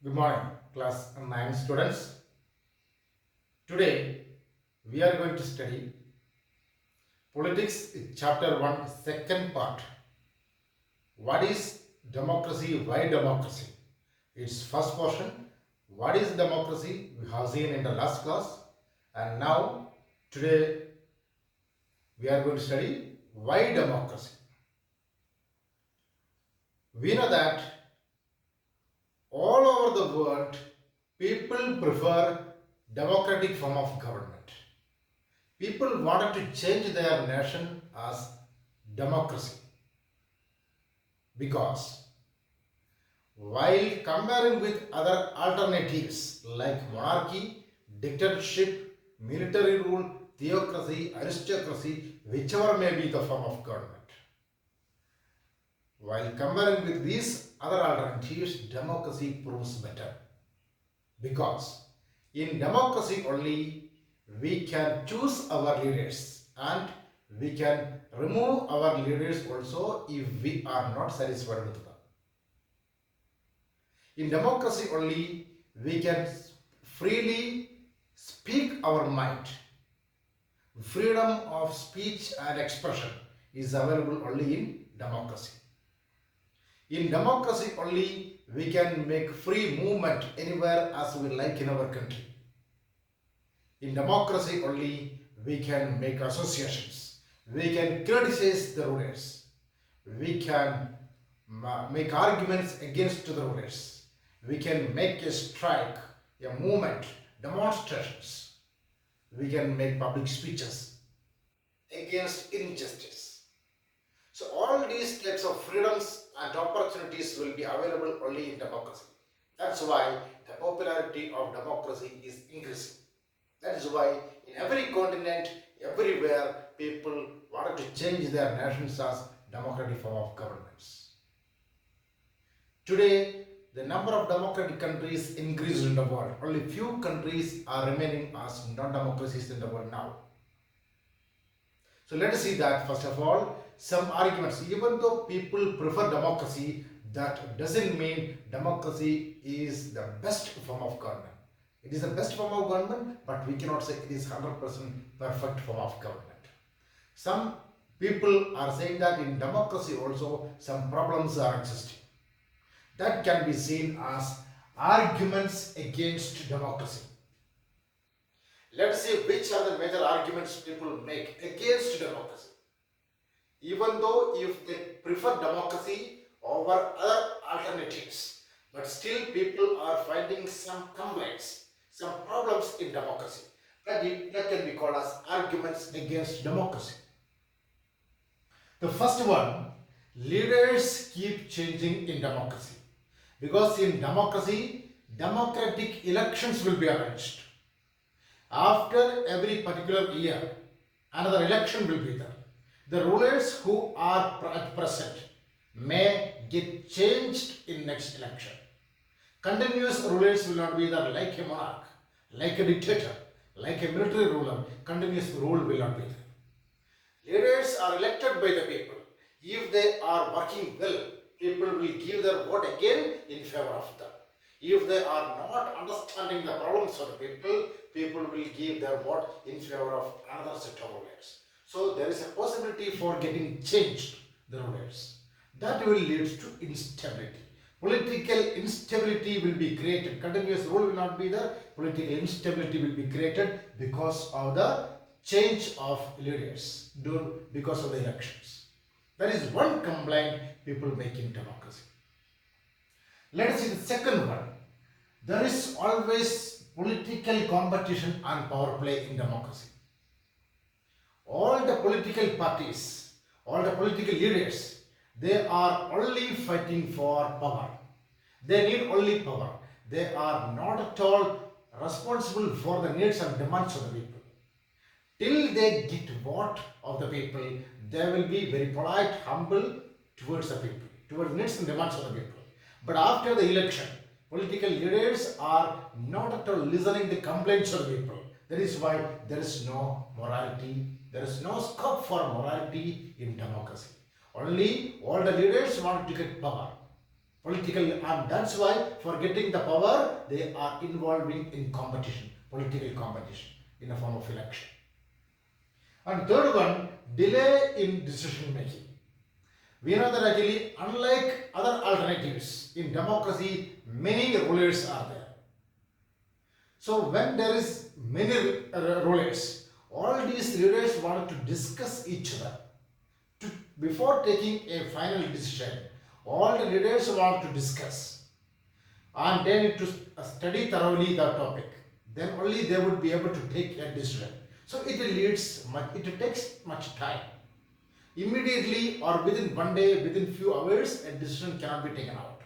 Good morning, class 9 students. Today we are going to study Politics Chapter 1, second part. What is democracy? Why democracy? Its first portion. What is democracy? We have seen in the last class. And now, today we are going to study why democracy. We know that all over the world, people prefer democratic form of government. People wanted to change their nation as democracy because while comparing with other alternatives like monarchy, dictatorship, military rule, theocracy, aristocracy, whichever may be the form of government, while comparing with these other alternatives, democracy proves better because in democracy only we can choose our leaders and we can remove our leaders also if we are not satisfied with them. In democracy only we can freely speak our mind. Freedom of speech and expression is available only in democracy. In democracy only we can make free movement anywhere as we like in our country. In democracy only we can make associations. We can criticize the rulers. We can make arguments against the rulers. We can make a strike, a movement, demonstrations. We can make public speeches against injustice. So all these types of freedoms and opportunities will be available only in democracy. That's why the popularity of democracy is increasing. That is why in every continent, everywhere, people wanted to change their nations as democratic form of governments. Today, the number of democratic countries increased in the world. Only few countries are remaining as non-democracies in the world now. So let us see that first of all, some arguments. Even though people prefer democracy, that doesn't mean democracy is the best form of government. It is the best form of government, but we cannot say it is 100% perfect form of government. Some people are saying that in democracy also some problems are existing. That can be seen as arguments against democracy. Let's see which are the major arguments people make against democracy. Even though if they prefer democracy over other alternatives, but still people are finding some complaints, some problems in democracy. That can be called as arguments against democracy. The first one, leaders keep changing in democracy. Because in democracy, democratic elections will be arranged. After every particular year, another election will be there. The rulers who are at present may get changed in next election. Continuous rulers will not be there like a monarch, like a dictator, like a military ruler. Continuous rule will not be there. Leaders are elected by the people. If they are working well, people will give their vote again in favor of them. If they are not understanding the problems of the people, people will give their vote in favor of another set of rulers. So there is a possibility for getting changed the rulers. That will lead to instability. Political instability will be created. Continuous rule will not be there. Political instability will be created because of the change of leaders, because of the elections. That is one complaint people make in democracy. Let us see the second one. There is always political competition and power play in democracy. All the political parties, all the political leaders, they are only fighting for power. They need only power. They are not at all responsible for the needs and demands of the people. Till they get vote of the people, they will be very polite, humble towards the people, towards needs and demands of the people. But after the election, political leaders are not at all listening to the complaints of the people. That is why there is no morality, there is no scope for morality in democracy. Only all the leaders want to get power. Political, and that's why for getting the power, they are involving in competition, political competition in the form of election. And third one, delay in decision making. We know that actually, unlike other alternatives in democracy, many rulers are there. So when there is many rulers, all these leaders want to discuss each other. Before taking a final decision, all the leaders want to discuss and they need to study thoroughly the topic. Then only they would be able to take a decision. So it takes much time. Immediately or within one day, within few hours, a decision cannot be taken out.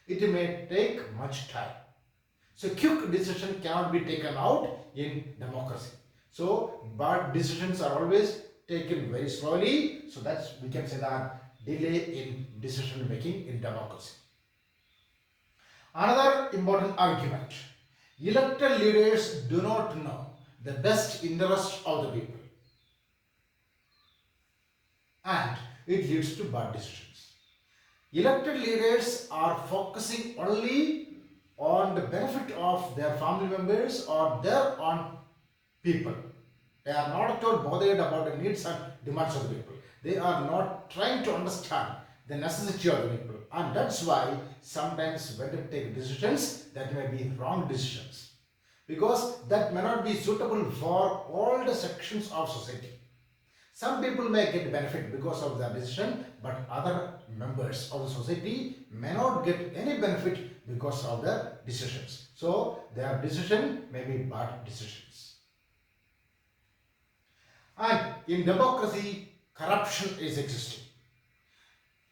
It may take much time. So quick decision cannot be taken out in democracy. So but decisions are always taken very slowly. So that's, we can say that, delay in decision making in democracy. Another important argument: elected leaders do not know the best interest of the people, and it leads to bad decisions. Elected leaders are focusing only on the benefit of their family members or their own people. They are not at all bothered about the needs and demands of the people. They are not trying to understand the necessity of the people. And that's why sometimes when they take decisions, that may be wrong decisions. Because that may not be suitable for all the sections of society. Some people may get benefit because of their decision, but other members of the society may not get any benefit because of their decisions. So their decision may be bad decisions. And in democracy, corruption is existing.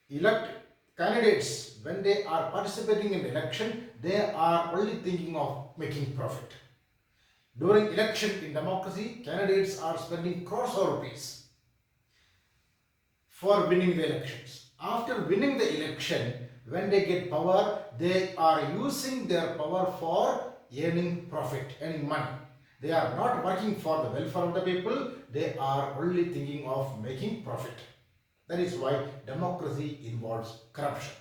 Elect candidates, when they are participating in the election, they are only thinking of making profit. During election in democracy, candidates are spending crores of rupees for winning the elections. After winning the election, when they get power, they are using their power for earning profit, earning money. They are not working for the welfare of the people, they are only thinking of making profit. That is why democracy involves corruption.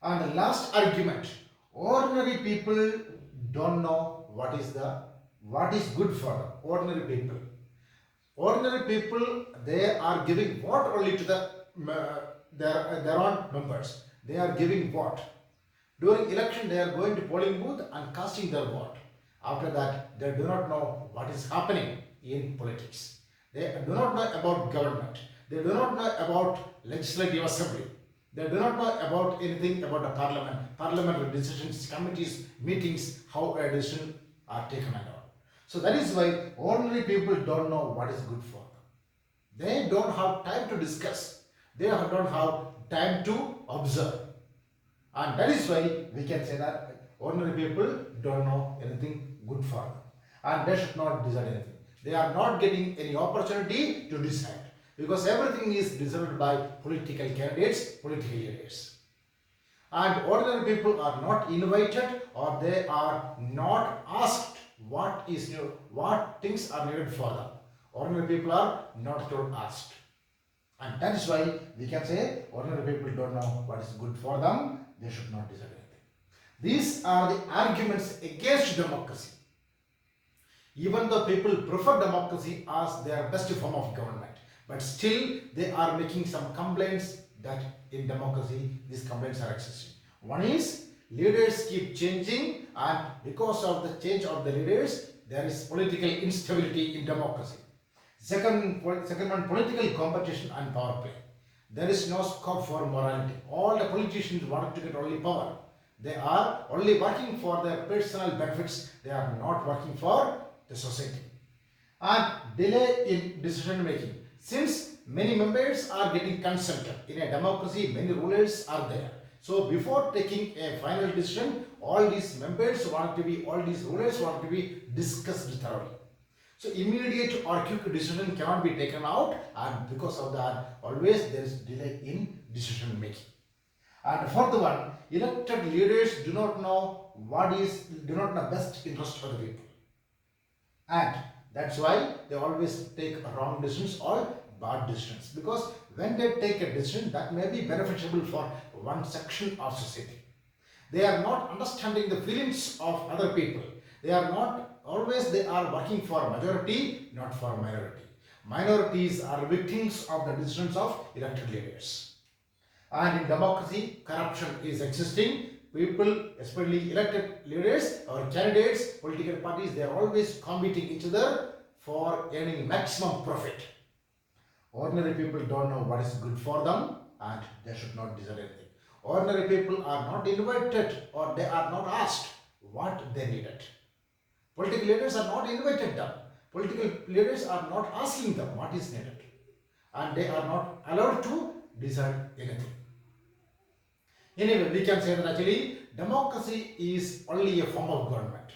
And the last argument, ordinary people don't know what is good for them. Ordinary people. Ordinary people, they are giving vote only to their own members. They are giving vote. During election, they are going to polling booth and casting their vote. After that, they do not know what is happening in politics. They do not know about government. They do not know about legislative assembly. They do not know about anything about the parliament, parliamentary decisions, committees, meetings, how a decision are taken and all. So that is why ordinary people don't know what is good for them. They don't have time to discuss. They don't have time to observe. And that is why we can say that ordinary people don't know anything good for them. And they should not decide anything. They are not getting any opportunity to decide. Because everything is decided by political candidates, political leaders. And ordinary people are not invited or they are not asked what things are needed for them. Ordinary people are not at all asked. And that is why we can say ordinary people don't know what is good for them. They should not decide anything. These are the arguments against democracy. Even though people prefer democracy as their best form of government, but still they are making some complaints that in democracy these complaints are existing. One is leaders keep changing, and because of the change of the leaders, there is political instability in democracy. Second one, political competition and power play. There is no scope for morality. All the politicians want to get only power. They are only working for their personal benefits. They are not working for the society. And delay in decision making. Since many members are getting consulted, in a democracy many rulers are there. So before taking a final decision, all these rulers want to be discussed thoroughly. So immediate or quick decision cannot be taken out, and because of that always there is delay in decision making. And fourth one, elected leaders do not know best interest for the people. And that's why they always take wrong decisions or bad decisions, because when they take a decision that may be beneficial for one section of society, they are not understanding the feelings of other people. They are not always, they are working for majority, not for minority. Minorities are victims of the decisions of elected leaders. And in democracy, corruption is existing. People, especially elected leaders or candidates, political parties, they are always competing each other for earning maximum profit. Ordinary people don't know what is good for them and they should not decide anything. Ordinary people are not invited or they are not asked what they needed. Political leaders are not invited them. Political leaders are not asking them what is needed. And they are not allowed to decide anything. Anyway, we can say that actually democracy is only a form of government.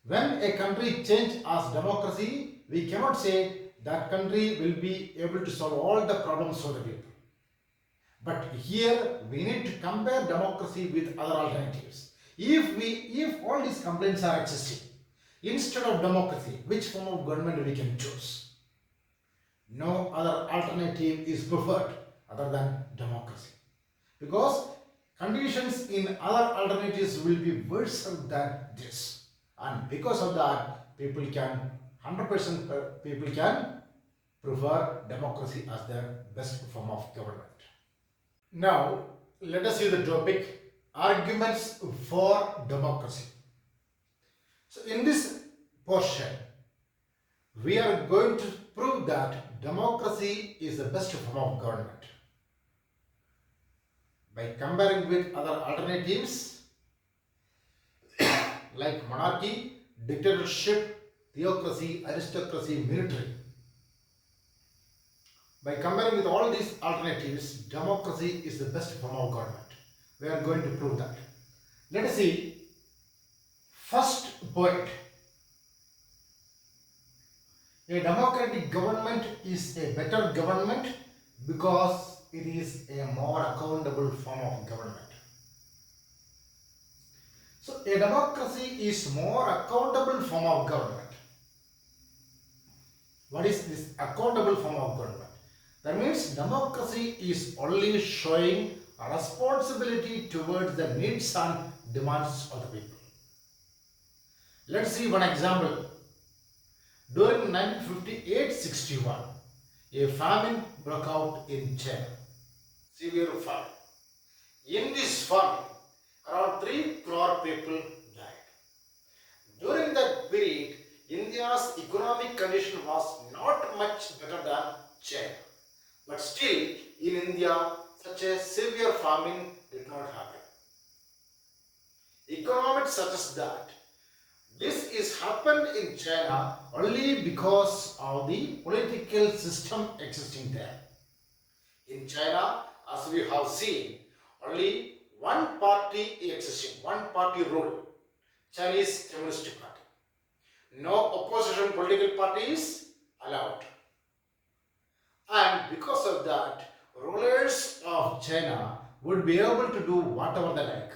When a country changes as democracy, we cannot say that country will be able to solve all the problems for the people. But here we need to compare democracy with other alternatives. If all these complaints are existing, instead of democracy, which form of government we can choose? No other alternative is preferred other than democracy. Because conditions in other alternatives will be worse than this. And because of that, people can, 100% people can prefer democracy as their best form of government. Now, let us see the topic, arguments for democracy. So, in this portion, we are going to prove that democracy is the best form of government by comparing with other alternatives like monarchy, dictatorship, theocracy, aristocracy, military. By comparing with all these alternatives, democracy is the best form of government. We are going to prove that. Let us see. First point. A democratic government is a better government because it is a more accountable form of government. So, a democracy is more accountable form of government. What is this accountable form of government? That means democracy is only showing a responsibility towards the needs and demands of the people. Let's see one example. During 1958-61, a famine broke out in China. Severe famine. In this famine, around 3 crore people died. During that period, India's economic condition was not much better than China. But still, in India, such a severe famine did not happen. Economics suggests that this is happened in China only because of the political system existing there. In China, as we have seen, only one party existing, one party rule, Chinese Communist Party. No opposition political parties allowed. And because of that, rulers of China would be able to do whatever they like.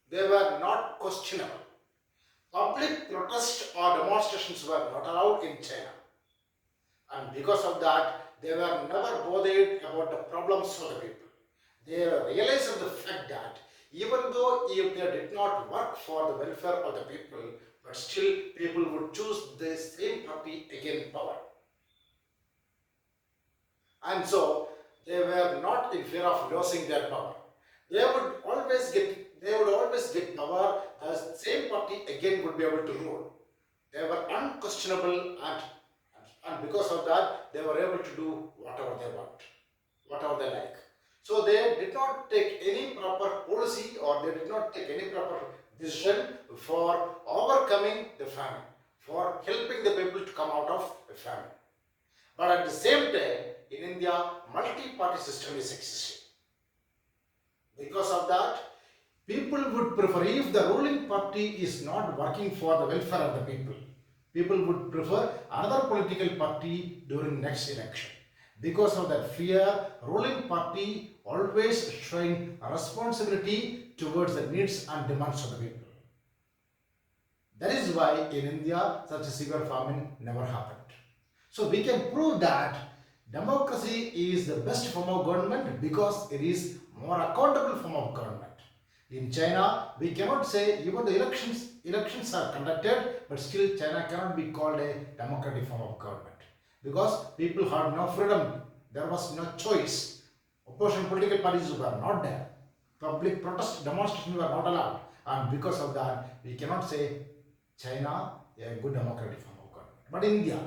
They were not questionable. Public protests or demonstrations were not allowed in China. And because of that, they were never bothered about the problems for the people. They realized the fact that even though if they did not work for the welfare of the people, but still people would choose the same party again in power. And so they were not in fear of losing their power. They would always get power, the same party again would be able to rule. They were unquestionable, and because of that, they were able to do whatever they want, whatever they like. So they did not take any proper policy or they did not take any proper decision for overcoming the famine, for helping the people to come out of the famine. But at the same time, in India, multi-party system is existing. Because of that, people would prefer, if the ruling party is not working for the welfare of the people would prefer another political party during next election. Because of that fear, ruling party always showing a responsibility towards the needs and demands of the people. That is why in India, such a severe famine never happened. So we can prove that democracy is the best form of government because it is more accountable form of government. In China, we cannot say even the elections are conducted, but still China cannot be called a democratic form of government because people had no freedom. There was no choice. Opposition political parties were not there. Public protest demonstrations were not allowed, and because of that, we cannot say China a good democratic form of government. But in India,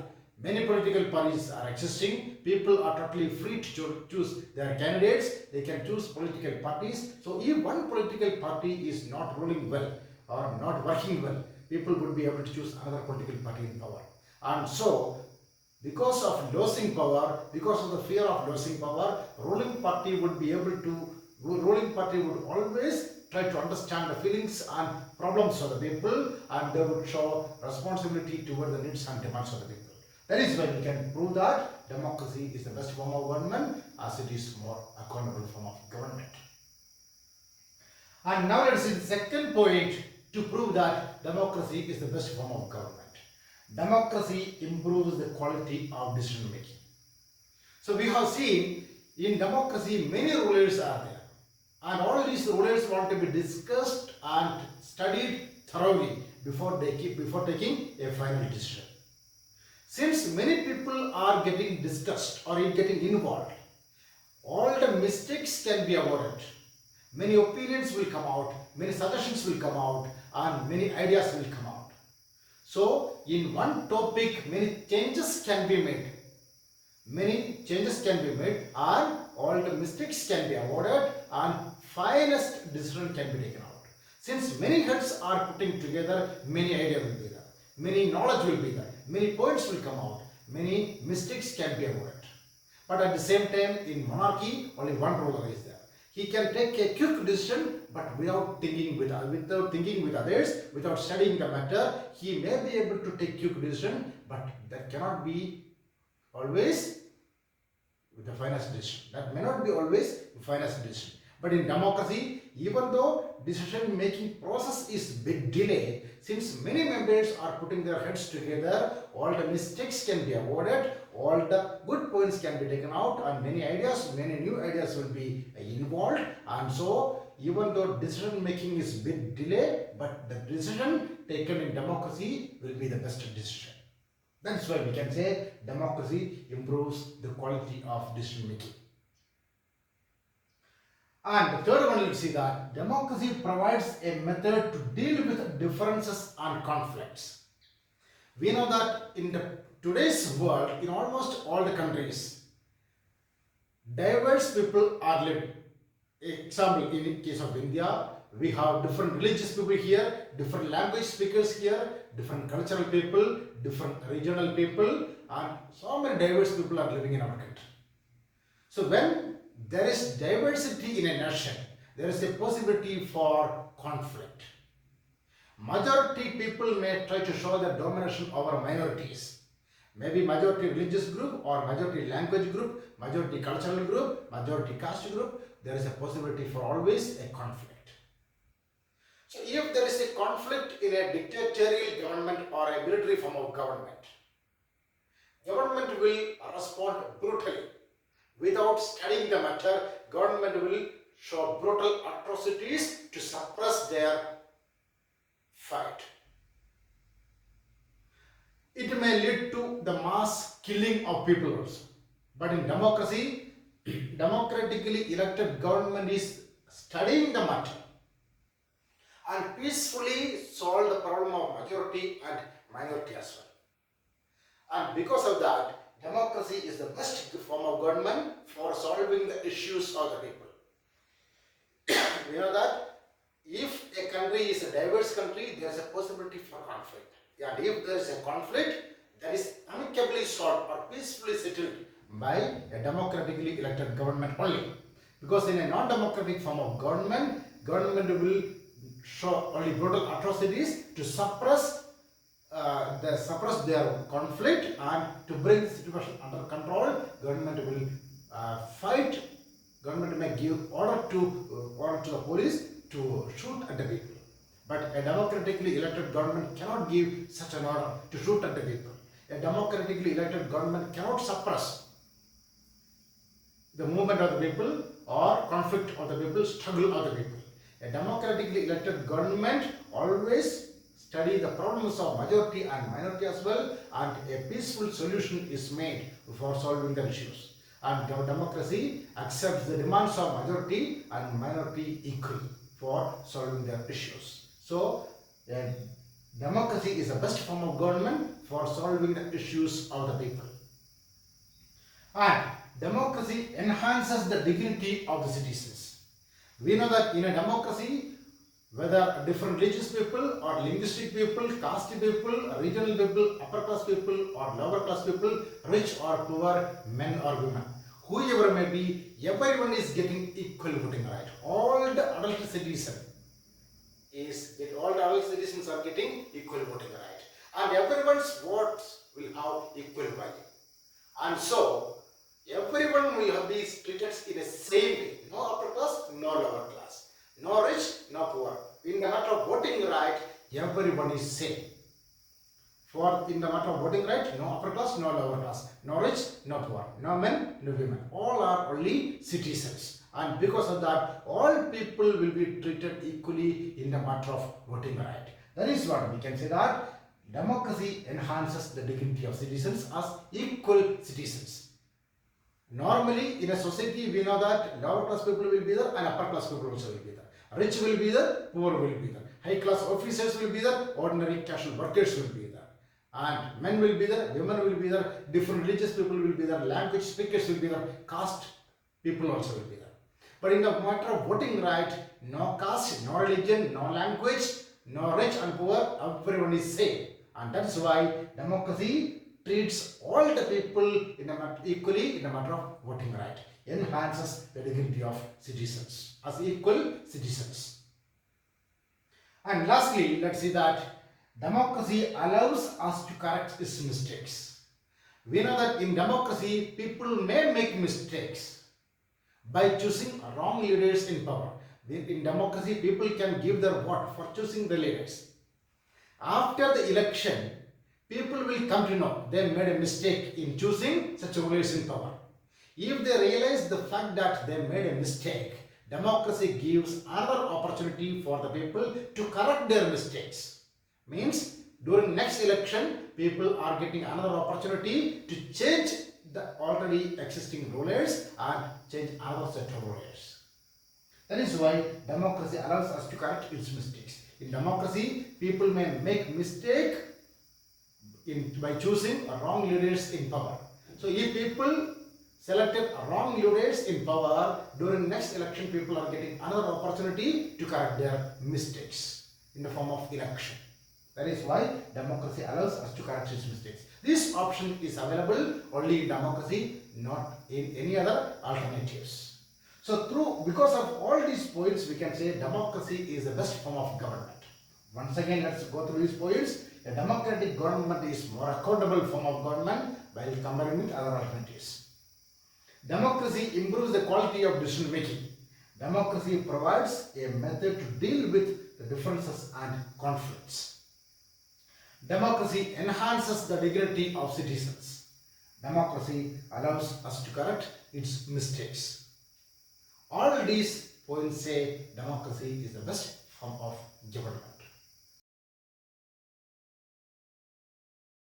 many political parties are existing. People are totally free to choose their candidates. They can choose political parties. So if one political party is not ruling well or not working well, people would be able to choose another political party in power. And so, because of losing power, because of the fear of losing power, ruling party would always try to understand the feelings and problems of the people, and they would show responsibility toward the needs and demands of the people. That is why we can prove that democracy is the best form of government as it is more accountable form of government. And now let's see the second point to prove that democracy is the best form of government. Democracy improves the quality of decision making. So we have seen in democracy many rulers are there, and all these rulers want to be discussed and studied thoroughly before taking a final decision. Since many people are getting discussed or getting involved, all the mistakes can be avoided. Many opinions will come out, many suggestions will come out, and many ideas will come out. So, in one topic, many changes can be made. And all the mistakes can be avoided, and finest decision can be taken out. Since many heads are putting together, many ideas will be there, many knowledge will be there, many points will come out, many mistakes can be avoided. But at the same time, in monarchy, only one ruler is there. He can take a quick decision, but without thinking with others, without studying the matter. He may be able to take quick decision, but that cannot be always with the finest decision. That may not be always the finest decision. But in democracy, even though decision making process is bit delayed, since many members are putting their heads together, all the mistakes can be avoided, all the good points can be taken out, and many new ideas will be involved. And so, even though decision making is bit delayed, but the decision taken in democracy will be the best decision. That's why we can say democracy improves the quality of decision making. And the third one, let's see that democracy provides a method to deal with differences and conflicts. We know that in today's world, in almost all the countries, diverse people are living. Example, in the case of India, we have different religious people here, different language speakers here, different cultural people, different regional people, and so many diverse people are living in our country. So when there is diversity in a nation, there is a possibility for conflict. Majority people may try to show their domination over minorities. Maybe majority religious group or majority language group, majority cultural group, majority caste group, there is a possibility for always a conflict. So if there is a conflict in a dictatorial government or a military form of government, government will respond brutally. Without studying the matter, government will show brutal atrocities to suppress their fight. It may lead to the mass killing of people also. But in democracy, democratically elected government is studying the matter and peacefully solve the problem of majority and minority as well. And because of that, democracy is the best form of government for solving the issues of the people. We know that if a country is a diverse country, there is a possibility for conflict. And if there is a conflict, that is amicably solved or peacefully settled by a democratically elected government only. Because in a non-democratic form of government, government will show only brutal atrocities to suppress their conflict, and to bring the situation under control. Government will fight. Government may give order to the police to shoot at the people. But a democratically elected government cannot give such an order to shoot at the people. A democratically elected government cannot suppress the movement of the people or conflict of the people, struggle of the people. A democratically elected government always study the problems of majority and minority as well, and a peaceful solution is made for solving the issues. And democracy accepts the demands of majority and minority equally for solving their issues. So, democracy is the best form of government for solving the issues of the people. And democracy enhances the dignity of the citizens. We know that in a democracy, whether different religious people or linguistic people, caste people, regional people, upper class people or lower class people, rich or poor, men or women, whoever may be, everyone is getting equal voting right. All the adult citizens are getting equal voting right, and everyone's votes will have equal value, and so everyone will be treated in the same way. No upper class, no lower class, no rich, no poor. In the matter of voting right, everyone is same. For in the matter of voting right, no upper class, no lower class, no rich, no poor, no men, no women. All are only citizens. And because of that, all people will be treated equally in the matter of voting right. That is what we can say, that democracy enhances the dignity of citizens as equal citizens. Normally, in a society, we know that lower class people will be there and upper class people also will be there. Rich will be there, poor will be there. High class officers will be there, ordinary casual workers will be there. And men will be there, women will be there, different religious people will be there, language speakers will be there, caste people also will be there. But in the matter of voting right, no caste, no religion, no language, no rich and poor, everyone is same. And that's why democracy treats all the people equally in the matter of voting right, enhances the dignity of citizens as equal citizens. And lastly, let's see that democracy allows us to correct its mistakes. We know that in democracy, people may make mistakes by choosing wrong leaders in power. In democracy, people can give their vote for choosing the leaders. After the election, people will come to know they made a mistake in choosing such rulers in power. If they realize the fact that they made a mistake, democracy gives another opportunity for the people to correct their mistakes. Means during next election, people are getting another opportunity to change the already existing rulers and change another set of rulers. That is why democracy allows us to correct its mistakes. In democracy, people may make mistake by choosing wrong leaders in power. So if people selected wrong leaders in power, during next election, people are getting another opportunity to correct their mistakes in the form of election. That is why democracy allows us to correct its mistakes. This option is available only in democracy, not in any other alternatives. So because of all these points, we can say democracy is the best form of government. Once again, let's go through these points. A democratic government is more accountable form of government while comparing with other alternatives. Democracy improves the quality of decision making. Democracy provides a method to deal with the differences and conflicts. Democracy enhances the dignity of citizens. Democracy allows us to correct its mistakes. All these points say democracy is the best form of government.